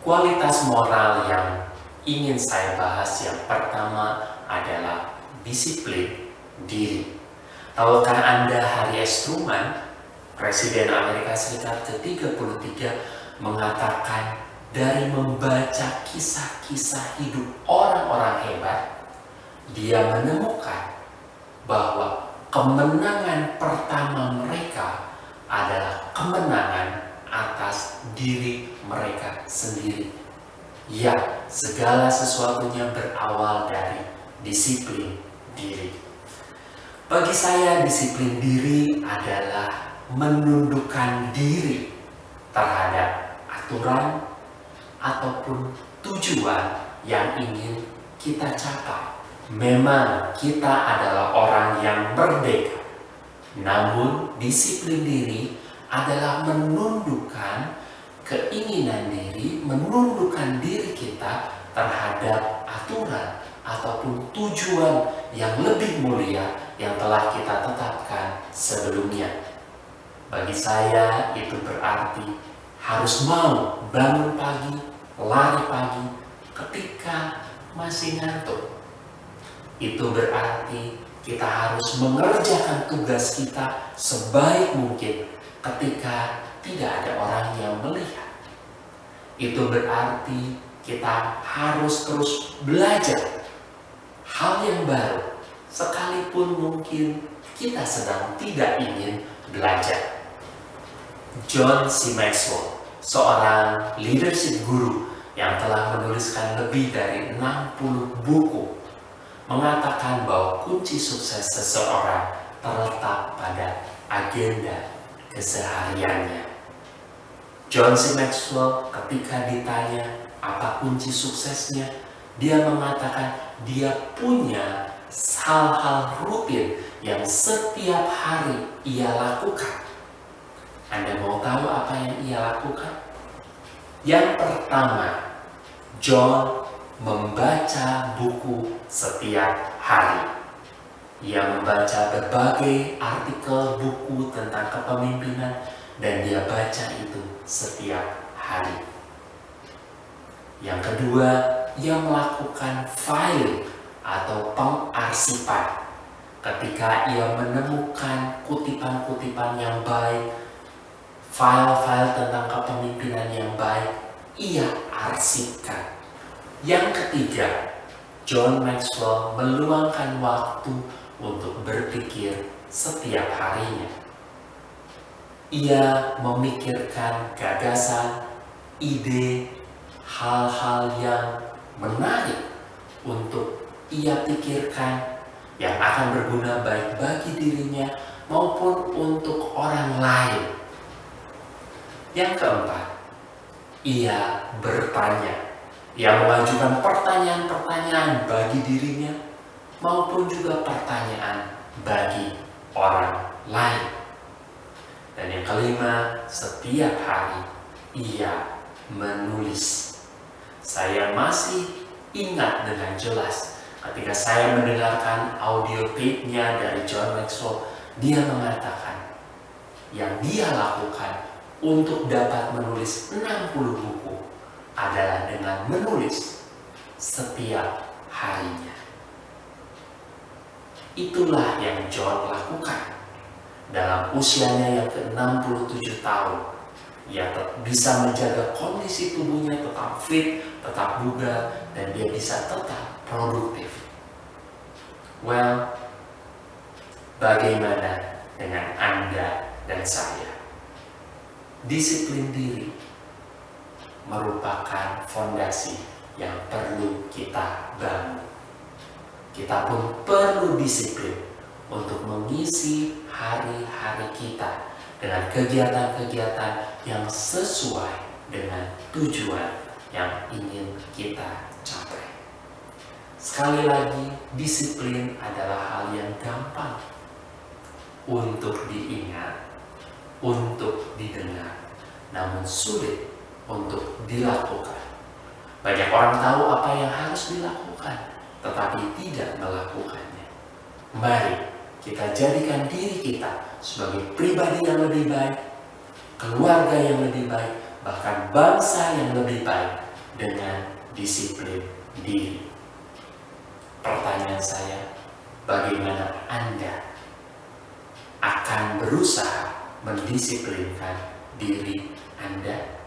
Kualitas moral yang ingin saya bahas yang pertama adalah disiplin diri. Tahukah Anda Harry S. Truman, Presiden Amerika Serikat ke-33, mengatakan dari membaca kisah-kisah hidup orang-orang hebat, dia menemukan bahwa kemenangan pertama mereka adalah kemenangan atas diri mereka sendiri. Ya, segala sesuatunya berawal dari disiplin diri. Bagi saya, disiplin diri adalah menundukkan diri terhadap aturan ataupun tujuan yang ingin kita capai. Memang kita adalah orang yang merdeka, namun disiplin diri adalah menundukkan keinginan diri, menundukkan diri kita terhadap aturan ataupun tujuan yang lebih mulia yang telah kita tetapkan sebelumnya. Bagi saya itu berarti harus mau bangun pagi, lari pagi ketika masih ngantuk. Itu berarti kita harus mengerjakan tugas kita sebaik mungkin ketika tidak ada orang yang melihat. Itu berarti kita harus terus belajar hal yang baru, sekalipun mungkin kita sedang tidak ingin belajar. John C. Maxwell, seorang leadership guru yang telah menuliskan lebih dari 60 buku, mengatakan bahwa kunci sukses seseorang terletak pada agenda kesehariannya. John C. Maxwell ketika ditanya apa kunci suksesnya, dia mengatakan dia punya hal-hal rutin yang setiap hari ia lakukan. Anda mau tahu apa yang ia lakukan? Yang pertama, John membaca buku setiap hari. Ia membaca berbagai artikel buku tentang kepemimpinan dan dia baca itu setiap hari. Yang kedua, ia melakukan filing atau pengarsipan. Ketika ia menemukan kutipan-kutipan yang baik, file-file tentang kepemimpinan yang baik, ia arsipkan. Yang ketiga, John Maxwell meluangkan waktu untuk berpikir setiap harinya. Ia memikirkan gagasan, ide, hal-hal yang menarik untuk ia pikirkan yang akan berguna baik bagi dirinya maupun untuk orang lain. Yang keempat, ia bertanya. Ia mengajukan pertanyaan-pertanyaan bagi dirinya maupun juga pertanyaan bagi orang lain. Dan yang kelima, setiap hari ia menulis. Saya masih ingat dengan jelas ketika saya mendengarkan audio tape-nya dari John Maxwell, dia mengatakan yang dia lakukan untuk dapat menulis 60 buku adalah dengan menulis setiap harinya. Itulah yang John lakukan. Dalam usianya yang ke-67 tahun, ia bisa menjaga kondisi tubuhnya tetap fit, tetap bugar, dan dia bisa tetap produktif. Well, bagaimana dengan Anda dan saya? Disiplin diri merupakan fondasi yang perlu kita bangun. Kita pun perlu disiplin untuk mengisi hari-hari kita dengan kegiatan-kegiatan yang sesuai dengan tujuan yang ingin kita capai. Sekali lagi, disiplin adalah hal yang gampang untuk diingat, untuk didengar, namun sulit untuk dilakukan. Banyak orang tahu apa yang harus dilakukan, tetapi tidak melakukannya. Mari kita jadikan diri kita sebagai pribadi yang lebih baik, keluarga yang lebih baik, bahkan bangsa yang lebih baik dengan disiplin diri. Pertanyaan saya, bagaimana Anda akan berusaha mendisiplinkan diri Anda?